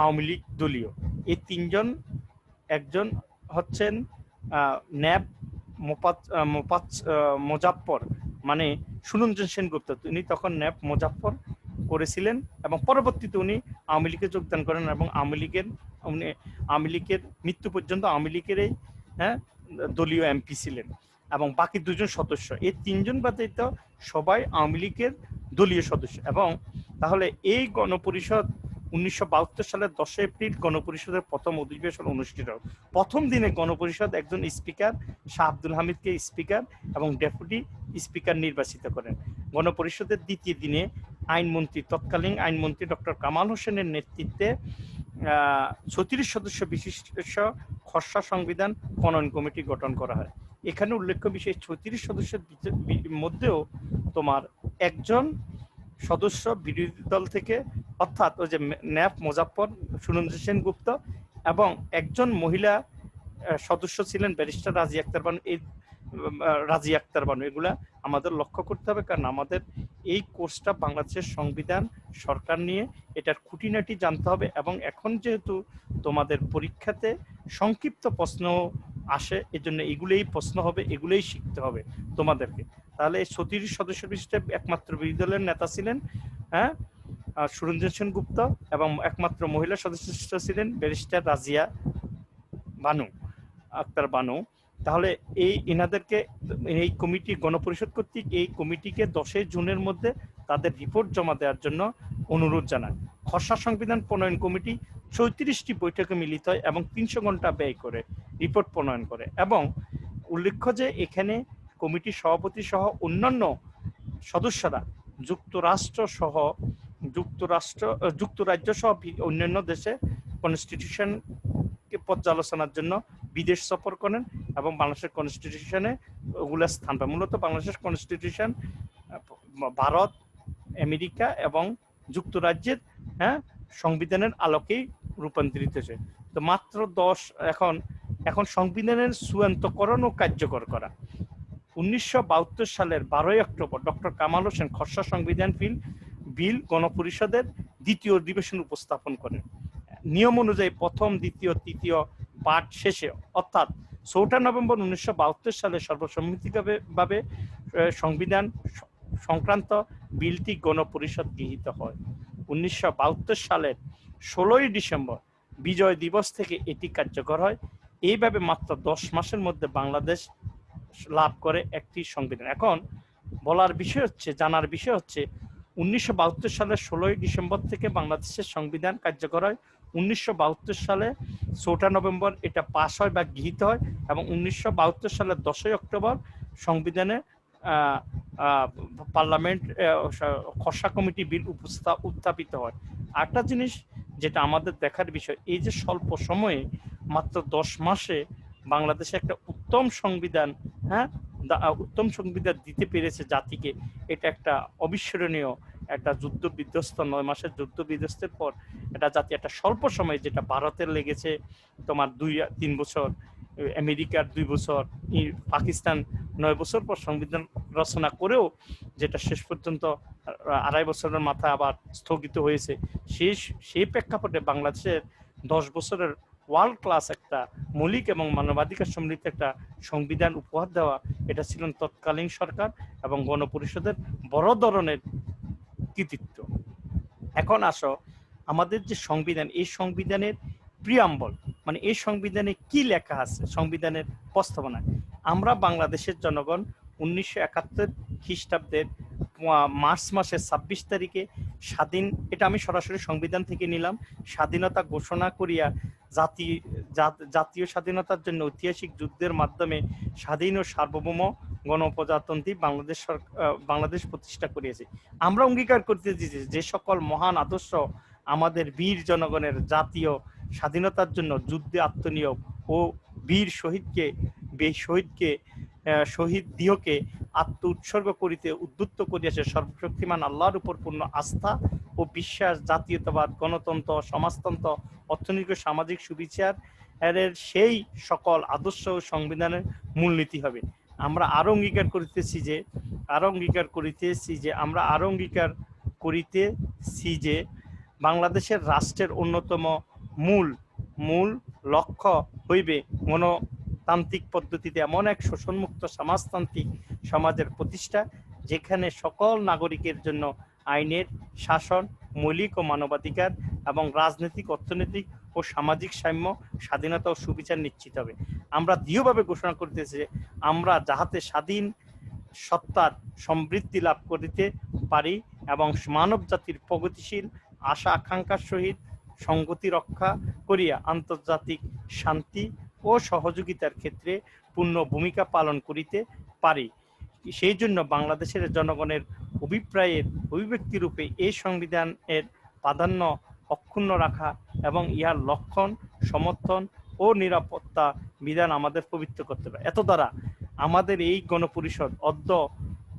আওয়ামী লীগ দলীয়। এই 3 জন, একজন হচ্ছেন ন্যাব মোজাফফর, মানে সুরঞ্জন সেনগুপ্ত, তিনি তখন ন্যাব মোজাফফর করেছিলেন এবং পরবর্তীতে উনি আওয়ামী লীগে যোগদান করেন এবং আওয়ামী লীগের মৃত্যু পর্যন্ত আওয়ামী লীগের দলীয় এমপি ছিলেন। এবং বাকি 2 জন সদস্য, এই 3 জন ব্যতীত সবাই আওয়ামী লীগের দলীয় সদস্য। এবং তাহলে এই গণপরিষদ 1972 সালের 10 এপ্রিল গণপরিষদের প্রথম অধিবেশন অনুষ্ঠিত হয়। প্রথম দিনে গণপরিষদ একজন স্পিকার শাহ আব্দুল হামিদকে স্পিকার এবং ডেপুটি স্পিকার নির্বাচিত করেন। গণপরিষদের দ্বিতীয় দিনে তৎকালীন আইনমন্ত্রী ডক্টর কামাল হোসেনের নেতৃত্বে 36 সদস্য বিশিষ্ট খসড়া সংবিধান প্রণয়ন কমিটি গঠন করা হয়। এখানে উল্লেখ্য বিষয়, 36 সদস্যের মধ্যেও তোমার একজন সদস্য বিরোধী দল থেকে, অর্থাৎ ওই যে ন্যাপ মোজাফফর, সুরঞ্জন সেনগুপ্ত, এবং একজন মহিলা সদস্য ছিলেন ব্যারিস্টার রাজি আক্তার বানু। এগুলা আমাদের লক্ষ্য করতে হবে, কারণ আমাদের এই কোর্সটা বাংলাদেশের সংবিধান সরকার নিয়ে, এটার খুঁটিনাটি জানতে হবে। এবং এখন যেহেতু তোমাদের পরীক্ষাতে সংক্ষিপ্ত প্রশ্ন আসে, এজন্য এগুলোই প্রশ্ন হবে, এগুলোই শিখতে হবে তোমাদেরকে। তাহলে এই 36 সদস্য বিশিষ্ট একমাত্র বিরোধী দলের নেতা ছিলেন সুরঞ্জন সেনগুপ্ত এবং একমাত্র মহিলা সদস্য ছিলেন ব্যারিস্টার রাজিয়া আক্তার বানু। তাহলে এনাদেরকে এই কমিটি গণপরিষদ কর্তৃক এই কমিটিকে 10 জুনের মধ্যে তাদের রিপোর্ট জমা দেওয়ার জন্য অনুরোধ জানায়। খসড়া সংবিধান প্রণয়ন কমিটি 34টি বৈঠকে মিলিত হয় এবং 300 ঘন্টা ব্যয় করে রিপোর্ট প্রণয়ন করে। এবং উল্লেখ্য যে এখানে কমিটির সভাপতি সহ অন্যান্য সদস্যরা যুক্তরাজ্য সহ অন্যান্য দেশে কনস্টিটিউশনকে পর্যালোচনার জন্য বিদেশ সফর করেন এবং বাংলাদেশের কনস্টিটিউশনে ওগুলা স্থান পায়। মূলত বাংলাদেশের কনস্টিটিউশন ভারত, আমেরিকা এবং যুক্তরাজ্যের সংবিধানের আলোকেই রূপান্তরিত হয়েছে। তো মাত্র 10 এখন সংবিধানের চূড়ান্তকরণ ও কার্যকর করা। 1972 সালের 12 অক্টোবর ডক্টর কামাল হোসেন খসড়া সংবিধান বিল গণপরিষদের দ্বিতীয় অধিবেশন উপস্থাপন করেন। নিয়ম অনুযায়ী প্রথম, দ্বিতীয়, তৃতীয় পাঠ শেষে অর্থাৎ 4 নভেম্বর 1972 সালে সর্বসম্মতিকভাবে সংবিধান সংক্রান্ত বিলটি গণপরিষদ গৃহীত হয়। 1972 সালের 16 ডিসেম্বর বিজয় দিবস থেকে এটি কার্যকর হয়। এইভাবে মাত্র 10 মাসের মধ্যে বাংলাদেশ লাভ করে একটি সংবিধান। এখন জানার বিষয় হচ্ছে 1972 সালের 16 ডিসেম্বর থেকে বাংলাদেশের সংবিধান কার্যকর হয়। 1972 সালে 4 নভেম্বর এটা পাস হয় বা গৃহীত হয় এবং 1972 সালের 10 অক্টোবর সংবিধানে পার্লামেন্ট খসড়া কমিটি বিল উত্থাপিত হয়। আরেকটা জিনিস যেটা আমাদের দেখার বিষয়, এই যে স্বল্প সময়ে মাত্র 10 মাসে বাংলাদেশে একটা উত্তম সংবিধান দিতে পেরেছে জাতিকে, এটা একটা অবিস্মরণীয় একটা যুদ্ধ বিধ্বস্ত 9 মাসের যুদ্ধ বিধ্বস্তের পর এটা জাতি একটা স্বল্প সময়, যেটা ভারতের লেগেছে তোমার 2-3 বছর, আমেরিকার 2 বছর, পাকিস্তান 9 বছর পর সংবিধান রচনা করেও যেটা শেষ পর্যন্ত 2.5 বছরের মাথায় আবার স্থগিত হয়েছে, সেই প্রেক্ষাপটে বাংলাদেশের 10 বছরের ওয়ার্ল্ড ক্লাস একটা মৌলিক এবং মানবাধিকার সম্মিলিত একটা সংবিধান উপহার দেওয়া, এটা ছিলেন তৎকালীন সরকার এবং গণপরিষদের বড় ধরনের কৃতিত্ব। এখন আসো আমাদের যে সংবিধান, এই সংবিধানের প্রিয়াম্বল মানে এই সংবিধানে কি লেখা আছে, সংবিধানের প্রস্তাবনায় আমরা বাংলাদেশের জনগণ 1971 খ্রিস্টাব্দের মার্চ মাসের 26 তারিখে স্বাধীন, এটা আমি সরাসরি সংবিধান থেকে নিলাম, স্বাধীনতা ঘোষণা করিয়া জাতীয় স্বাধীনতার জন্য ঐতিহাসিক যুদ্ধের মাধ্যমে স্বাধীন ও সার্বভৌম গণপ্রজাতন্ত্রী বাংলাদেশ প্রতিষ্ঠা করিয়েছে। আমরা অঙ্গীকার করতেছি যে সকল মহান আদর্শ আমাদের বীর জনগণের জাতীয় স্বাধীনতার জন্য যুদ্ধে আত্মনিয়োগ ও বীর শহীদ দিহকে আত্ম উৎসর্গ করিতে উদ্যুক্ত করিয়াছে। সর্বশক্তিমান আল্লাহর উপর পূর্ণ আস্থা ও বিশ্বাস, জাতীয়তাবাদ, গণতন্ত্র, সমাজতন্ত্র, অর্থনৈতিক ও সামাজিক সুবিচার এর সেই সকল আদর্শ ও সংবিধানের মূলনীতি হবে। আমরা আরো অঙ্গীকার করিতেছি যে বাংলাদেশের রাষ্ট্রের অন্যতম মূল লক্ষ্য হইবে গণতান্ত্রিক পদ্ধতিতে এমন এক শোষণমুক্ত সমাজতান্ত্রিক সমাজের প্রতিষ্ঠা, যেখানে সকল নাগরিকের জন্য আইনের শাসন, মৌলিক ও মানবাধিকার এবং রাজনৈতিক, অর্থনৈতিক ও সামাজিক সাম্য, স্বাধীনতা ও সুবিচার নিশ্চিত হবে। আমরা দৃঢ়ভাবে ঘোষণা করিতেছি যে আমরা যাহাতে স্বাধীন সত্তার সমৃদ্ধি লাভ করিতে পারি এবং মানব জাতির প্রগতিশীল আশা আকাঙ্ক্ষার সহিত সংগতি রক্ষা করিয়া আন্তর্জাতিক শান্তি ও সহযোগিতার ক্ষেত্রে পূর্ণ ভূমিকা পালন করিতে পারি, সেই জন্য বাংলাদেশের জনগণের অভিপ্রায়ের অভিব্যক্তি রূপে এই সংবিধানের প্রাধান্য অক্ষুণ্ণ রাখা এবং ইহার লক্ষণ, সমর্থন ও নিরাপত্তা বিধান আমাদের পবিত্র করতে হবে। এত দ্বারা আমাদের এই গণপরিষদ অদ্য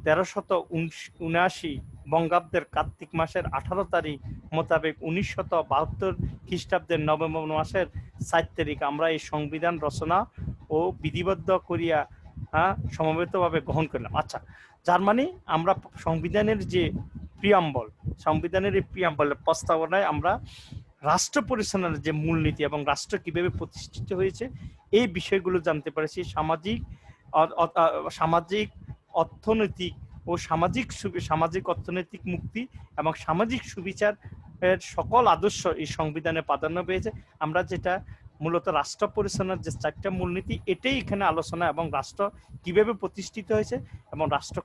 1379 বঙ্গাব্দের কার্তিক মাসের 18 তারিখ মোতাবেক 1972 খ্রিস্টাব্দের নভেম্বর মাসের 4 তারিখ আমরা এই সংবিধান রচনা ও বিধিবদ্ধ করিয়া সমবেতভাবে গ্রহণ করলাম। আচ্ছা, যার মানে আমরা সংবিধানের এই প্রিয়াম্বলের প্রস্তাবনায় আমরা রাষ্ট্র পরিচালনার যে মূলনীতি এবং রাষ্ট্র কিভাবে প্রতিষ্ঠিত হয়েছে এই বিষয়গুলো জানতে পারছি। সামাজিক অর্থনৈতিক ও সামাজিক অর্থনৈতিক মুক্তি এবং সামাজিক সুবিচার এর সকল আদর্শ এই সংবিধানে প্রাধান্য পেয়েছে। আমরা যেটা মূলত রাষ্ট্র পরিচালনার যে 4টা মূলনীতি, এটাই এখানে আলোচনা, এবং রাষ্ট্র কিভাবে প্রতিষ্ঠিত হয়েছে এবং রাষ্ট্র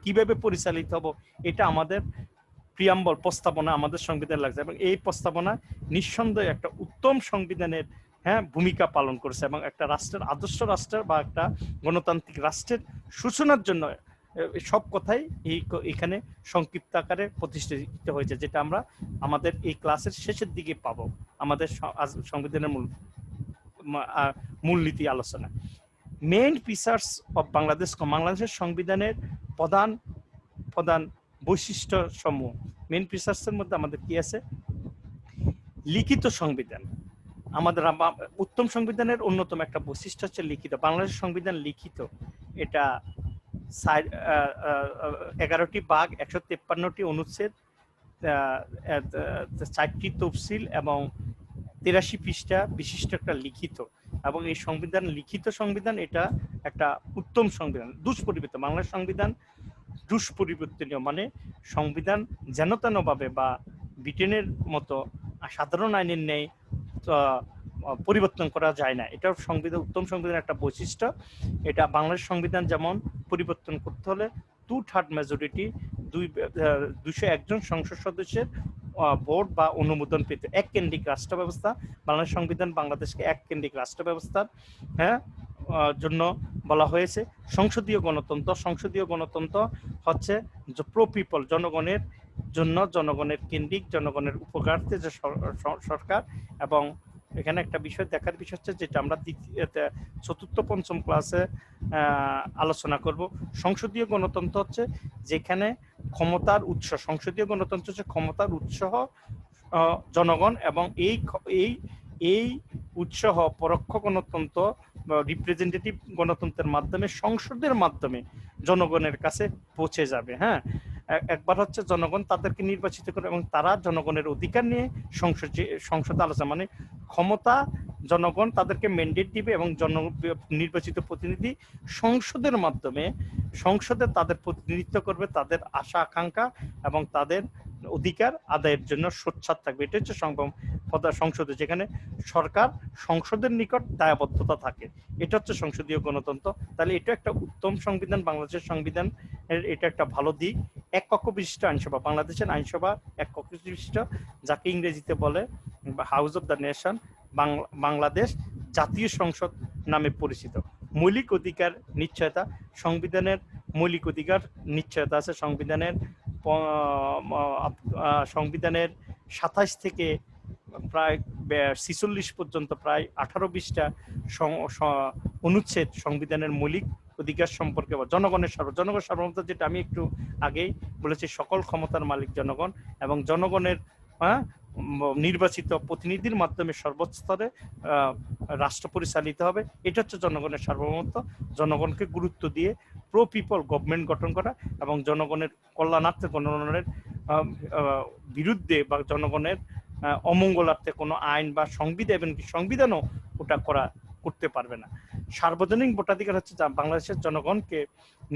কিভাবে পরিচালিত হবো, এটা আমাদের প্রিয়াম্বল প্রস্তাবনা আমাদের সংবিধান লাগছে, এবং এই প্রস্তাবনা নিঃসন্দেহে একটা উত্তম সংবিধানের ভূমিকা পালন করেছে, এবং একটা রাষ্ট্রের আদর্শ রাষ্ট্রের বা একটা গণতান্ত্রিক রাষ্ট্রের সূচনার জন্য সব কথাই এখানে সংক্ষিপ্ত আকারে প্রতিষ্ঠিত হয়েছে, যেটা আমরা আমাদের এই ক্লাসের শেষের দিকে পাবো আমাদের সংবিধানের মূলনীতি আলোচনা। মেইন ফিচার্স অফ বাংলাদেশ, বাংলাদেশের সংবিধানের প্রধান প্রধান বৈশিষ্ট্য সমূহ। মেইন ফিচার্সের মধ্যে আমাদের কি আছে? লিখিত সংবিধান। আমাদের উত্তম সংবিধানের অন্যতম একটা বৈশিষ্ট্য হচ্ছে লিখিত। বাংলাদেশের সংবিধান লিখিত। এটা 11টি ভাগ, 153টি অনুচ্ছেদ, 4টি তফসিল এবং 83 পৃষ্ঠা বিশিষ্ট একটা লিখিত, এবং এই সংবিধান লিখিত সংবিধান, এটা একটা উত্তম সংবিধান। দুষ্পরিবর্তিত বাংলাদেশ সংবিধান দুষ্পরিবর্তনীয়, মানে সংবিধান যেন তেনভাবে বা ব্রিটেনের মতো সাধারণ আইনের ন্যায় পরিবর্তন করা যায় না। এটা সংবিধান, উত্তম সংবিধানের একটা বৈশিষ্ট্য। এটা বাংলাদেশ সংবিধান যেমন পরিবর্তন করতে হলে 2/3 মেজরিটি, 201 জন সংসদ সদস্যের ভোট বা অনুমোদন পেতে, এক কেন্দ্রিক রাষ্ট্র ব্যবস্থা। বাংলাদেশ সংবিধান বাংলাদেশকে এক কেন্দ্রিক রাষ্ট্র ব্যবস্থার জন্য বলা হয়েছে। সংসদীয় গণতন্ত্র, সংসদীয় গণতন্ত্র হচ্ছে প্রো পিপল, জনগণের জন্য, জনগণের কেন্দ্রিক, জনগণের উপকারার্থে যে সরকার। এবং এখানে একটা বিষয় দেখার বিষয় হচ্ছে, যেটা আমরা চতুর্থ পঞ্চম ক্লাসে আলোচনা করব। সংসদীয় গণতন্ত্র হচ্ছে যেখানে ক্ষমতার উৎস, সংসদীয় গণতন্ত্র হচ্ছে ক্ষমতার উৎস জনগণ, এবং এই উৎস পরোক্ষ গণতন্ত্র রিপ্রেজেন্টেটিভ গণতন্ত্রের মাধ্যমে, সংসদের মাধ্যমে জনগণের কাছে পৌঁছে যাবে। একবার হচ্ছে জনগণ তাদেরকে নির্বাচিত করে, এবং তারা জনগণের অধিকার নিয়ে সংসদে আলোচনা, মানে ক্ষমতা জনগণ তাদেরকে ম্যান্ডেট দিবে, এবং নির্বাচিত প্রতিনিধি সংসদের মাধ্যমে সংসদে তাদের প্রতিনিধিত্ব করবে, তাদের আশা আকাঙ্ক্ষা এবং তাদের অধিকার আদায়ের জন্য সোচ্চার থাকবে। এটা হচ্ছে সংসদে, যেখানে সরকার সংসদের নিকট দায়বদ্ধতা থাকে। এটা হচ্ছে সংসদীয় গণতন্ত্র। তাহলে এটা একটা উত্তম সংবিধান, বাংলাদেশের সংবিধান এটা একটা ভালো দিক। এক কক্ষ বিশিষ্ট আইনসভা, বাংলাদেশের আইনসভা এক কক্ষ বিশিষ্ট, যাকে ইংরেজিতে বলে house of the nation, Bangladesh জাতীয় সংসদ নামে পরিচিত। মৌলিক অধিকার নিশ্চয়তা, সংবিধানের মৌলিক অধিকার নিশ্চয়তা আছে। সংবিধানের 27 থেকে প্রায় 46 পর্যন্ত প্রায় 18-20টা অনুচ্ছেদ সংবিধানের মৌলিক অধিকার সম্পর্কে। জনগণের সার্বভৌমত্ব, যেটা আমি একটু আগেই বলেছি, সকল ক্ষমতার মালিক জনগণ, এবং জনগণের নির্বাচিত প্রতিনিধির মাধ্যমে সর্বোচ্চ স্তরে রাষ্ট্র পরিচালিত হবে। এটা হচ্ছে জনগণের সার্বভৌমত্ব। জনগণকে গুরুত্ব দিয়ে প্রো পিপল গভর্নমেন্ট গঠন করা, এবং জনগণের কল্যাণার্থে, জনগণের বিরুদ্ধে বা জনগণের অমঙ্গলার্থে কোনো আইন বা সংবিধানও ওটা করতে পারবে না। সার্বজনীন ভোটাধিকার হচ্ছে বাংলাদেশের জনগণকে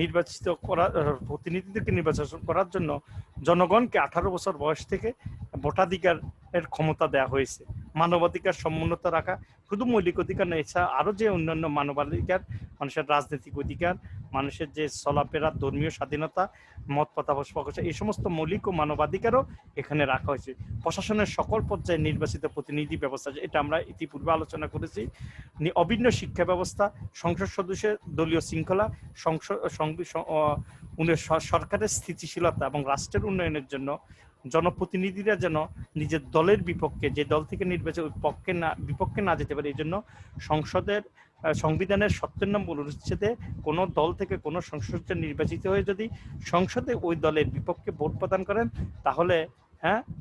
নির্বাচিত করা, প্রতিনিধিদেরকে নির্বাচন করার জন্য জনগণকে 18 বছর বয়স থেকে ভোটাধিকারের ক্ষমতা দেওয়া হয়েছে। মানবাধিকার সমুন্নত রাখা, শুধু মৌলিক অধিকার নয়, এছাড়া আরো যে অন্যান্য মানবাধিকার, মানুষের রাজনৈতিক অধিকার, মানুষের যে চলাফেরা, ধর্মীয় স্বাধীনতা, মত প্রকাশ, এই সমস্ত মৌলিক ও মানবাধিকারও এখানে রাখা হয়েছে। প্রশাসনের সকল পর্যায়ে নির্বাচিত প্রতিনিধি ব্যবস্থা, এটা আমরা ইতিপূর্বে আলোচনা করেছি। অভিন্ন শিক্ষা ব্যবস্থা, সংসদ সদস্যের দলীয় শৃঙ্খলা, সরকারের স্থিতিশীলতা এবং রাষ্ট্রের উন্নয়নের জন্য জনপ্রতিনিধিরা যেন নিজের দলের বিপক্ষে, যে দল থেকে নির্বাচন বিপক্ষে না যেতে পারে, এই জন্য সংবিধানের 70 নম্বর অনুচ্ছেদে কোনো দল থেকে কোনো সংসদ নির্বাচিত হয়ে যদি সংসদে ওই দলের বিপক্ষে ভোট প্রদান করেন, তাহলে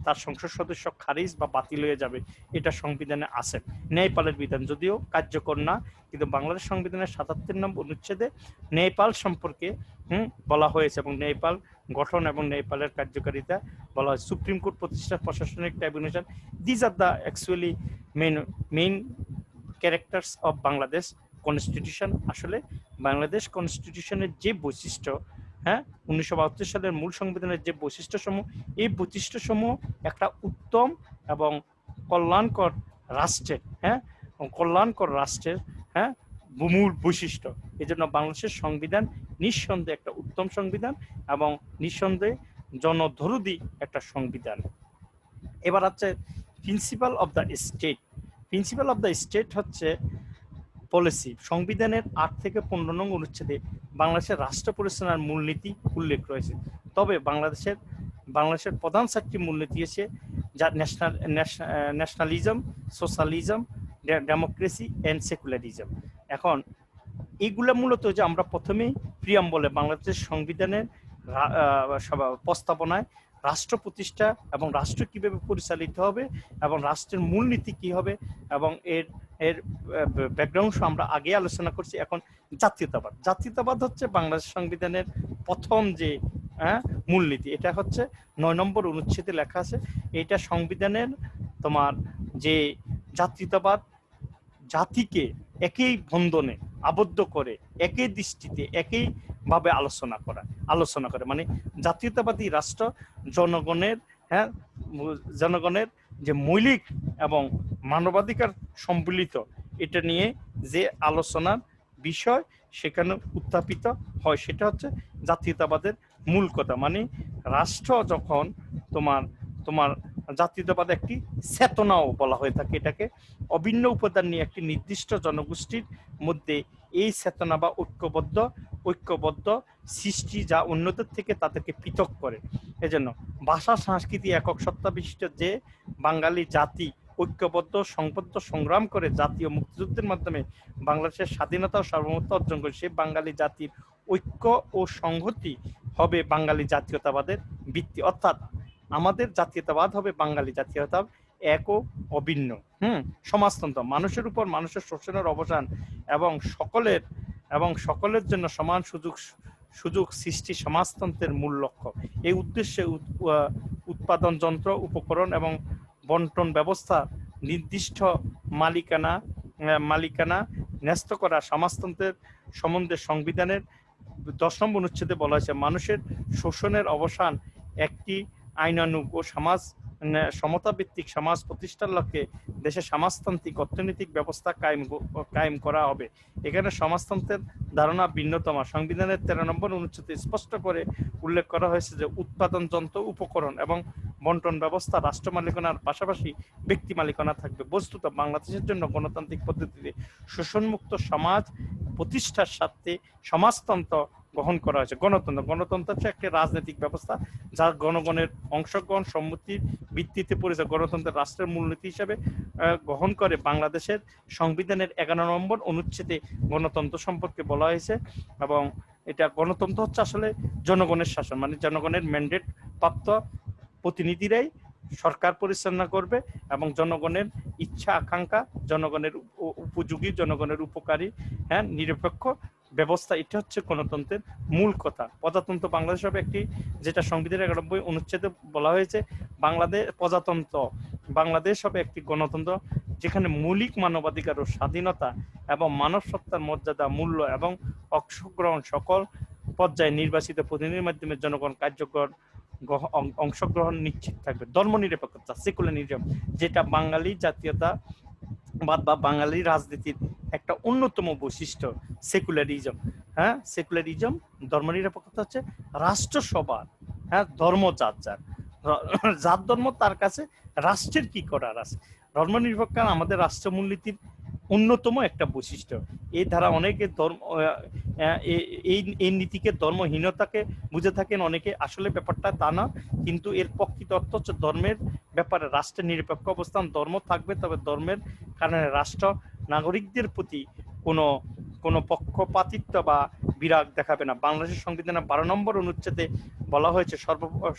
তার সংসদ সদস্য খারিজ বা বাতিল হয়ে যাবে। এটা সংবিধানে আছে। ন্যায়পালের বিধান যদিও কার্যকর না, কিন্তু বাংলাদেশ সংবিধানের 77 নম্বর অনুচ্ছেদে ন্যায়পাল সম্পর্কে বলা হয়েছে, এবং ন্যায়পাল গঠন এবং ন্যায়পালের কার্যকারিতা বলা হয়। সুপ্রিম কোর্ট প্রতিষ্ঠা, প্রশাসনিক tribunal, these are the actually main characters of Bangladesh constitution. আসলে বাংলাদেশ কনস্টিটিউশনের যে বৈশিষ্ট্য, 1972 সালের মূল সংবিধানের যে বৈশিষ্ট্যসমূহ, এই বৈশিষ্ট্যসমূহ একটা উত্তম এবং কল্যাণকর রাষ্ট্রের, হ্যাঁ, কল্যাণকর রাষ্ট্রের, হ্যাঁ, মূল বৈশিষ্ট্য। এই জন্য বাংলাদেশের সংবিধান নিঃসন্দেহে একটা উত্তম সংবিধান এবং নিঃসন্দেহে জনদরদী একটা সংবিধান। এবার হচ্ছে principal of the state. Principal of the state হচ্ছে পলিসি। সংবিধানের 8 থেকে 15 নং অনুচ্ছেদে বাংলাদেশের রাষ্ট্র পরিচালনার মূলনীতি উল্লেখ রয়েছে। তবে বাংলাদেশের প্রধান 4টি মূলনীতি আছে, যা nationalism, socialism, democracy and secularism. এখন এইগুলা মূলত যে আমরা প্রথমেই প্রিয়াম্বলে বাংলাদেশের সংবিধানের প্রস্তাবনায় রাষ্ট্র প্রতিষ্ঠা এবং রাষ্ট্র কিভাবে পরিচালিত হবে এবং রাষ্ট্রের মূলনীতি কি হবে এবং এর এর ব্যাকগ্রাউন্ড আমরা আগে আলোচনা করছি। এখন জাতীয়তাবাদ হচ্ছে বাংলাদেশ সংবিধানের প্রথম যে মূলনীতি। এটা হচ্ছে 9 নম্বর অনুচ্ছেদে লেখা আছে। এটা সংবিধানের তোমার যে জাতীয়তাবাদ জাতিকে একই বন্ধনে আবদ্ধ করে, একই দৃষ্টিতে একইভাবে আলোচনা করে, মানে জাতীয়তাবাদী রাষ্ট্র জনগণের যে মৌলিক এবং মানবাধিকার সম্মিলিত এটা নিয়ে যে আলোচনার বিষয় সেখানে উত্থাপিত হয়, সেটা হচ্ছে জাতীয়তাবাদের মূল কথা। মানে রাষ্ট্র যখন তোমার জাতীয়তাবাদ একটি চেতনাও বলা হয়ে থাকে, এটাকে অভিন্ন উপাদান নিয়ে একটি নির্দিষ্ট জনগোষ্ঠীর মধ্যে এই চেতনা বা ঐক্যবদ্ধ সৃষ্টি, যা অন্যদের থেকে তাদেরকে পৃথক করে। এজন্য ভাষা সংস্কৃতি একক সত্তা বিশিষ্ট যে বাঙালি জাতি ঐক্যবদ্ধ সংবদ্ধ সংগ্রাম করে জাতীয় মুক্তিযুদ্ধের মাধ্যমে বাংলাদেশের স্বাধীনতা ও সার্বভৌমত্ব অর্জন করে, সেই বাঙালি জাতির ঐক্য ও সংহতি হবে বাঙালি জাতীয়তাবাদের ভিত্তি। অর্থাৎ আমাদের জাতীয়তাবাদ হবে বাঙালি জাতীয়তাবাদ, এক ও অভিন্ন সমাজতন্ত্র, মানুষের উপর মানুষের শোষণের অবসান এবং সকলের জন্য সমান সুযোগ সৃষ্টি সমাজতন্ত্রের মূল লক্ষ্য। এই উদ্দেশ্যে উৎপাদন যন্ত্র, উপকরণ এবং বন্টন ব্যবস্থা নির্দিষ্ট মালিকানা ন্যস্ত করা সমাজতন্ত্রের সম্বন্ধে সংবিধানের 10 নম্বর অনুচ্ছেদে বলা হয়েছে। মানুষের শোষণের অবসান, একটি আইনানুগ ও সমতাভিত্তিক সমাজ প্রতিষ্ঠার লক্ষ্যে দেশে সমাজতান্ত্রিক অর্থনৈতিক ব্যবস্থা কায়েম করা হবে। এখানে সমাজতন্ত্রের ধারণা ভিন্নতম। সংবিধানের 13 নম্বর অনুচ্ছেদে স্পষ্ট করে উল্লেখ করা হয়েছে যে উৎপাদন যন্ত্র, উপকরণ এবং বন্টন ব্যবস্থা রাষ্ট্র মালিকানার পাশাপাশি ব্যক্তি মালিকানা থাকবে। বস্তুত বাংলাদেশের জন্য গণতান্ত্রিক পদ্ধতিতে শোষণমুক্ত সমাজ প্রতিষ্ঠার স্বার্থে সমাজতন্ত্র গ্রহণ করা হয়েছে। গণতন্ত্র হচ্ছে একটি রাজনৈতিক ব্যবস্থা যা জনগণের অংশগ্রহণ সম্মতির ভিত্তিতে পরিচালিত। গণতন্ত্রের রাষ্ট্রের মূলনীতি হিসেবে গ্রহণ করে বাংলাদেশের সংবিধানের 11 নম্বর অনুচ্ছেদে গণতন্ত্র সম্পর্কে বলা হয়েছে। এবং এটা গণতন্ত্র হচ্ছে আসলে জনগণের শাসন, মানে জনগণের ম্যান্ডেট প্রাপ্ত প্রতিনিধিরাই সরকার পরিচালনা করবে এবং জনগণের ইচ্ছা আকাঙ্ক্ষা, জনগণের উপযোগী, জনগণের উপকারী, নিরপেক্ষ ব্যবস্থা, এটা হচ্ছে গণতন্ত্রের মূল কথা। প্রজাতন্ত্র বাংলাদেশ হবে একটি, যেটা সংবিধানের 91 অনুচ্ছেদে বলা হয়েছে, বাংলাদেশ হবে একটি গণতন্ত্র যেখানে মৌলিক মানবাধিকার ও স্বাধীনতা এবং মানব সত্তার মর্যাদা, মূল্য এবং অংশগ্রহণ সকল পর্যায়ে নির্বাচিত প্রতিনিধির মাধ্যমে জনগণ অংশগ্রহণ নিশ্চিত থাকবে। ধর্মনিরপেক্ষতা, সেকুলারিজম, যেটা বাঙালি জাতীয়তাবাদ বা বাঙালি রাজনীতির একটা অন্যতম বৈশিষ্ট্য, সেকুলারিজম। সেকুলারিজম, ধর্মনিরপেক্ষতা হচ্ছে রাষ্ট্রসভার ধর্ম যার ধর্ম তার কাছে রাষ্ট্রের কি করার আছে। ধর্মনিরপেক্ষ আমাদের রাষ্ট্র মূলনীতির অন্যতম একটা বৈশিষ্ট্য। এই ধারা অনেকে এই নীতিকে ধর্মহীনতাকে বুঝে থাকেন অনেকে, আসলে ব্যাপারটা তা না, কিন্তু এর প্রকৃত অর্থ হচ্ছে ধর্মের ব্যাপারে রাষ্ট্রের নিরপেক্ষ অবস্থান। ধর্ম থাকবে, তবে ধর্মের কারণে রাষ্ট্র নাগরিকদের প্রতি কোনো পক্ষপাতিত্ব বা বিরাগ দেখাবে না। বাংলাদেশের সংবিধানের 12 নম্বর অনুচ্ছেদে বলা হয়েছে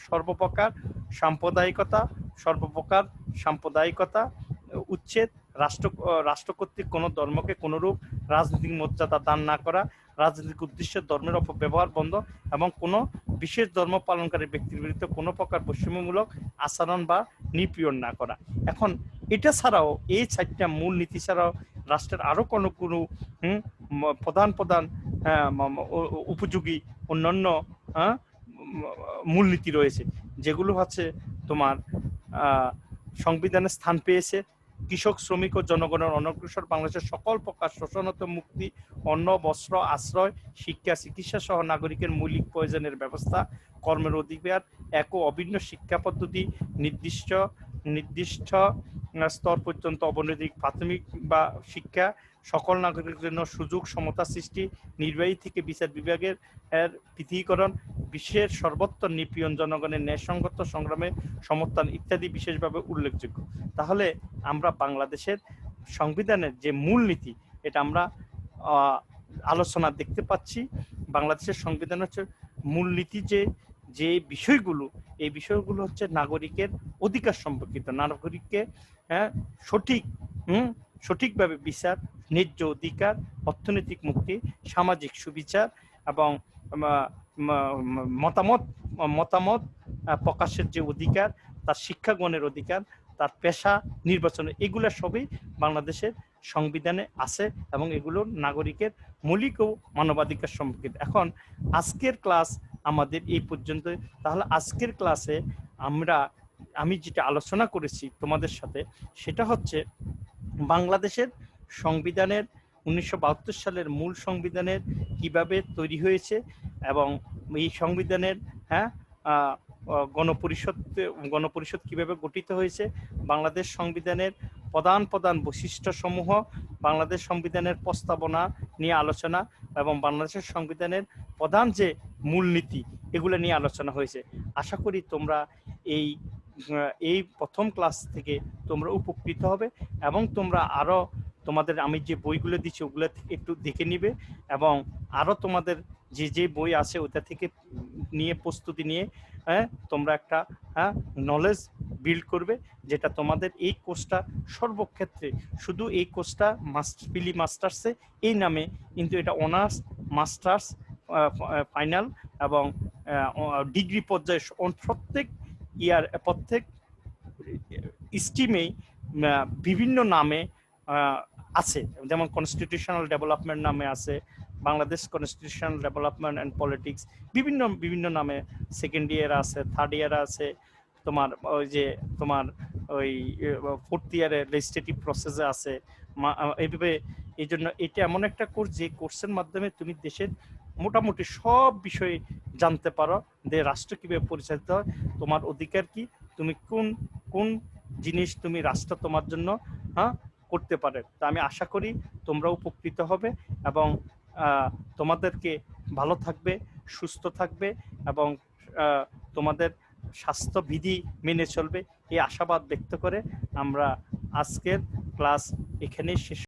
সর্বপ্রকার সাম্প্রদায়িকতা উচ্ছেদ, রাষ্ট্র কর্তৃক কোনো ধর্মকে কোনরূপ রাজনৈতিক মর্যাদা দান না করা, রাজনৈতিক উদ্দেশ্যে ধর্মের অপব্যবহার বন্ধ এবং কোনো বিশেষ ধর্ম পালনকারী ব্যক্তির বিরুদ্ধে কোনো প্রকার বৈষম্যমূলক আচরণ বা নিপীড়ন না করা। এখন এটা ছাড়াও, এই 4টা মূল নীতি ছাড়াও রাষ্ট্রের আরো কোনো প্রধান উপযোগী অন্যান্য মূলনীতি রয়েছে, যেগুলো হচ্ছে তোমার সংবিধানে স্থান পেয়েছে কৃষক, শ্রমিক ও জনগণের অনগ্রসর বাংলাদেশের সকল প্রকার শোষণ হতে মুক্তি, অন্ন, বস্ত্র, আশ্রয়, শিক্ষা, চিকিৎসা সহ নাগরিকের মৌলিক প্রয়োজনের ব্যবস্থা, কর্মের অধিকার, এক ও অভিন্ন শিক্ষা পদ্ধতি, নির্দিষ্ট নির্দিষ্ট স্তর পর্যন্ত অবনৈতিক প্রাথমিক বা শিক্ষা, সকল নাগরিকের জন্য সুযোগ সমতা সৃষ্টি, নির্বাহী থেকে বিচার বিভাগের পৃথকীকরণ, বিশ্বের সর্বত্র নিপীড়ন, জনগণের ন্যায়সঙ্গত সংগ্রামে সমর্থন ইত্যাদি বিশেষভাবে উল্লেখযোগ্য। তাহলে আমরা বাংলাদেশের সংবিধানের যে মূলনীতি, এটা আমরা আলোচনা দেখতে পাচ্ছি। বাংলাদেশের সংবিধান হচ্ছে মূলনীতি, যে বিষয়গুলো, এই বিষয়গুলো হচ্ছে নাগরিকের অধিকার সম্পর্কিত, নাগরিককে সঠিকভাবে বিচার, ন্যায্য অধিকার, অর্থনৈতিক মুক্তি, সামাজিক সুবিচার এবং মতামত প্রকাশের যে অধিকার, তার শিক্ষা গ্রহণের অধিকার, তার পেশা নির্বাচনে, এগুলো সবই বাংলাদেশের সংবিধানে আছে এবং এগুলো নাগরিকের মৌলিক ও মানবাধিকার সম্পর্কিত। এখন আজকের ক্লাস আমাদের এই পর্যন্ত। তাহলে আজকের ক্লাসে আমি যেটা আলোচনা করেছি তোমাদের সাথে, সেটা হচ্ছে বাংলাদেশের সংবিধানের 1972 সালের মূল সংবিধানের কিভাবে তৈরি হয়েছে এবং এই সংবিধানের গণপরিষদ কিভাবে গঠিত হয়েছে, বাংলাদেশ সংবিধানের প্রধান বৈশিষ্ট্য সমূহ, বাংলাদেশ সংবিধানের প্রস্তাবনা নিয়ে আলোচনা এবং বাংলাদেশের সংবিধানের প্রধান যে মূলনীতি, এগুলো নিয়ে আলোচনা হয়েছে। আশা করি তোমরা এই প্রথম ক্লাস থেকে তোমরা উপকৃত হবে এবং তোমরা আরো তোমাদের আমি যে বইগুলো দিচ্ছি ওগুলো একটু দেখে নিবে এবং আরো তোমাদের যে বই আছে ওটা থেকে নিয়ে প্রস্তুতি নিয়ে তোমরা একটা নলেজ বিল্ড করবে, যেটা তোমাদের এই কোর্সটা সর্বক্ষেত্রে, শুধু এই কোর্সটা পিলি মাস্টার্সে এই নামে, কিন্তু এটা অনার্স, মাস্টার্স, ফাইনাল এবং ডিগ্রি পর্যায়ে প্রত্যেক স্ট্রিমেই বিভিন্ন নামে আছে। যেমন কনস্টিটিউশনাল ডেভেলপমেন্ট নামে আছে, Bangladesh constitutional development and politics, বিভিন্ন নামে সেকেন্ড ইয়ার আছে, থার্ড ইয়ার আছে, তোমার ওই ফোর্থ ইয়ারে লেজিসলেটিভ প্রসেসে আছে। এইভাবে এই জন্য এটা এমন একটা কোর্স, যে কোর্সের মাধ্যমে তুমি দেশের মোটামুটি সব বিষয়ে জানতে পারো, যে রাষ্ট্র কিভাবে পরিচালিত হয়, তোমার অধিকার কি, তুমি কোন জিনিস তুমি রাষ্ট্র তোমার জন্য করতে পারে। তা আমি আশা করি তোমরা উপকৃত হবে এবং তোমাদেরকে ভালো থাকবে, সুস্থ থাকবে এবং তোমাদের স্বাস্থ্যবিধি মেনে চলবে, এই আশাবাদ ব্যক্ত করে আমরা আজকের ক্লাস এখানেই শেষ।